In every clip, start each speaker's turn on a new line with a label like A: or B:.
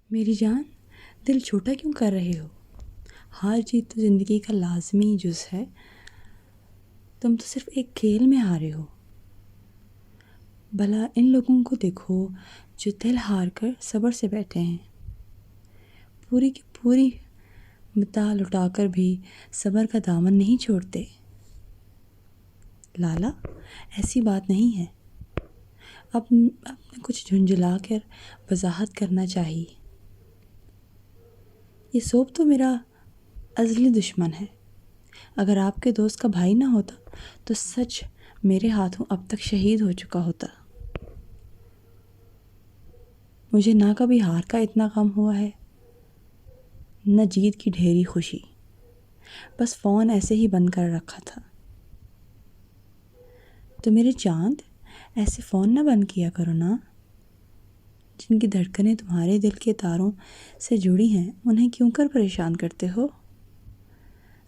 A: میری جان، دل چھوٹا کیوں کر رہے ہو؟ ہار جیت تو زندگی کا لازمی جز ہے۔ تم تو صرف ایک کھیل میں ہارے ہو۔ بھلا ان لوگوں کو دیکھو جو دل ہار کر صبر سے بیٹھے ہیں، پوری کی پوری متاع لٹا کر بھی صبر کا دامن نہیں چھوڑتے۔ لالا، ایسی بات نہیں ہے۔ اب نے کچھ جھنجھلا کر وضاحت کرنا چاہیے۔ یہ سوپ تو میرا ازلی دشمن ہے۔ اگر آپ کے دوست کا بھائی نہ ہوتا تو سچ میرے ہاتھوں اب تک شہید ہو چکا ہوتا۔ مجھے نہ کبھی ہار کا اتنا غم ہوا ہے، نہ جیت کی ڈھیری خوشی۔ بس فون ایسے ہی بند کر رکھا تھا۔ تو میرے چاند، ایسے فون نہ بند کیا کرو نا۔ جن کی دھڑکنیں تمہارے دل کے تاروں سے جڑی ہیں انہیں کیوں کر پریشان کرتے ہو؟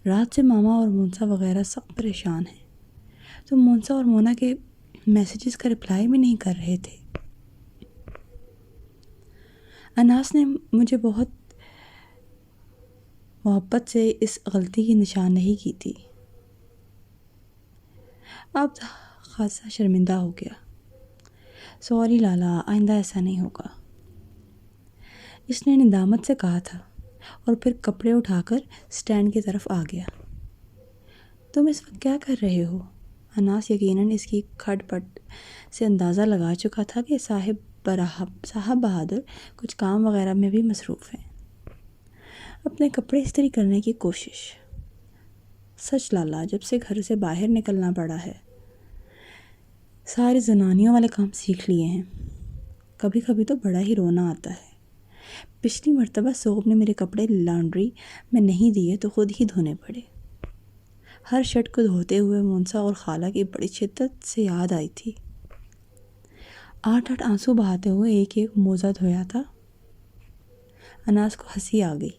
A: رات سے ماما اور مونسا وغیرہ سخت پریشان ہیں۔ تم مونسا اور مونا کے میسیجز کا رپلائی بھی نہیں کر رہے تھے۔ اناس نے مجھے بہت محبت سے اس غلطی کی نشاندہی کی تھی۔ اب خاصا شرمندہ ہو گیا۔ سوری لالا، آئندہ ایسا نہیں ہوگا، اس نے ندامت سے کہا تھا اور پھر کپڑے اٹھا کر سٹینڈ کی طرف آ گیا۔ تم اس وقت کیا کر رہے ہو؟ اناس یقیناً اس کی کھٹ پٹ سے اندازہ لگا چکا تھا کہ صاحب بہادر کچھ کام وغیرہ میں بھی مصروف ہیں۔ اپنے کپڑے استری کرنے کی کوشش۔ سچ لالا، جب سے گھر سے باہر نکلنا پڑا ہے سارے زنانیوں والے کام سیکھ لیے ہیں۔ کبھی کبھی تو بڑا ہی رونا آتا ہے۔ پچھلی مرتبہ صوب نے میرے کپڑے لانڈری میں نہیں دیے تو خود ہی دھونے پڑے۔ ہر شرٹ کو دھوتے ہوئے مونسا اور خالہ کی بڑی شدت سے یاد آئی تھی۔ 8 آنسو بہاتے ہوئے ایک موزہ دھویا تھا۔ اناس کو ہنسی آ گئی۔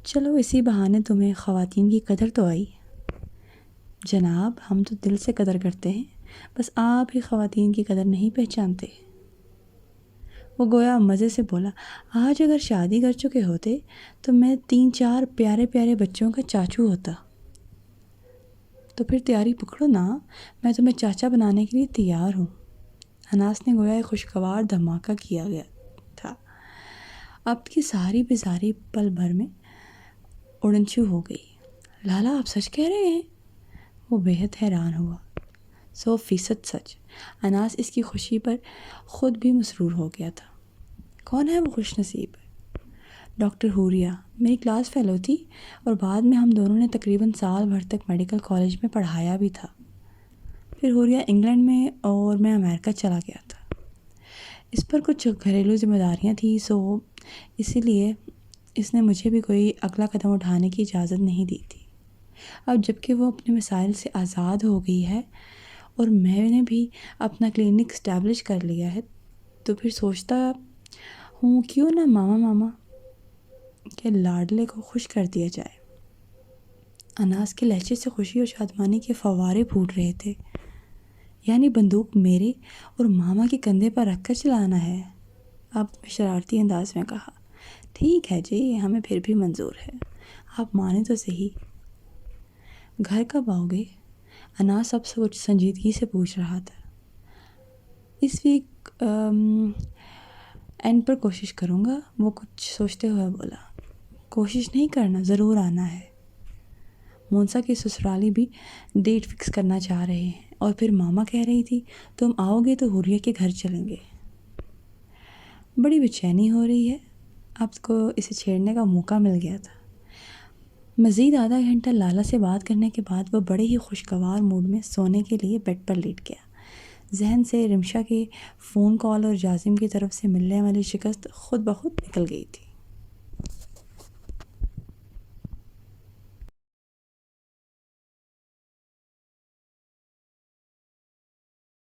A: چلو اسی بہانے تمہیں خواتین کی قدر تو آئی۔ جناب، ہم تو دل سے قدر کرتے ہیں، بس آپ ہی خواتین کی قدر نہیں پہچانتے۔ وہ گویا مزے سے بولا، آج اگر شادی کر چکے ہوتے تو میں 3-4 پیارے پیارے بچوں کا چاچو ہوتا۔ تو پھر تیاری پکڑو نا، میں تمہیں چاچا بنانے کے لیے تیار ہوں۔ اناس نے گویا ایک خوشگوار دھماکہ کیا گیا تھا۔ اب کی ساری بیزاری پل بھر میں اڑنچو ہو گئی۔ لالا، آپ سچ کہہ رہے ہیں؟ وہ بے حد حیران ہوا۔ 100% سچ۔ اناس اس کی خوشی پر خود بھی مسرور ہو گیا تھا۔ کون ہے وہ خوش نصیب؟ ڈاکٹر حوریہ، میری کلاس فیلو تھی اور بعد میں ہم دونوں نے تقریباً سال بھر تک میڈیکل کالج میں پڑھایا بھی تھا۔ پھر حوریہ انگلینڈ میں اور میں امریکہ چلا گیا تھا۔ اس پر کچھ گھریلو ذمہ داریاں تھیں، اسی لیے اس نے مجھے بھی کوئی اگلا قدم اٹھانے کی اجازت نہیں دی تھی۔ اب جب کہ وہ اپنے مسائل سے آزاد ہو گئی ہے اور میں نے بھی اپنا کلینک اسٹیبلش کر لیا ہے، تو پھر سوچتا ہوں کیوں نہ ماما کے لاڈلے کو خوش کر دیا جائے۔ اناس کے لہجے سے خوشی اور شادمانی کے فوارے پھوٹ رہے تھے۔ یعنی بندوق میرے اور ماما کے کندھے پر رکھ کر چلانا ہے؟ اب شرارتی انداز میں کہا، ٹھیک ہے جی، ہمیں پھر بھی منظور ہے، آپ مانیں تو صحیح۔ گھر کب آؤ گے؟ اناس اب کچھ سنجیدگی سے پوچھ رہا تھا۔ اس ویک اینڈ پر کوشش کروں گا، وہ کچھ سوچتے ہوئے بولا۔ کوشش نہیں کرنا، ضرور آنا ہے۔ مونسا کے سسرالی بھی ڈیٹ فکس کرنا چاہ رہے ہیں، اور پھر ماما کہہ رہی تھی تم آؤ گے تو حوریہ کے گھر چلیں گے۔ بڑی بے چینی ہو رہی ہے۔ اب کو اسے چھیڑنے کا موقع مل گیا تھا۔ مزید آدھا گھنٹہ لالا سے بات کرنے کے بعد وہ بڑے ہی خوشگوار موڈ میں سونے کے لیے بیڈ پر لیٹ گیا۔ ذہن سے رمشا کے فون کال اور جاسم کی طرف سے ملنے والی شکست خود بخود نکل گئی تھی۔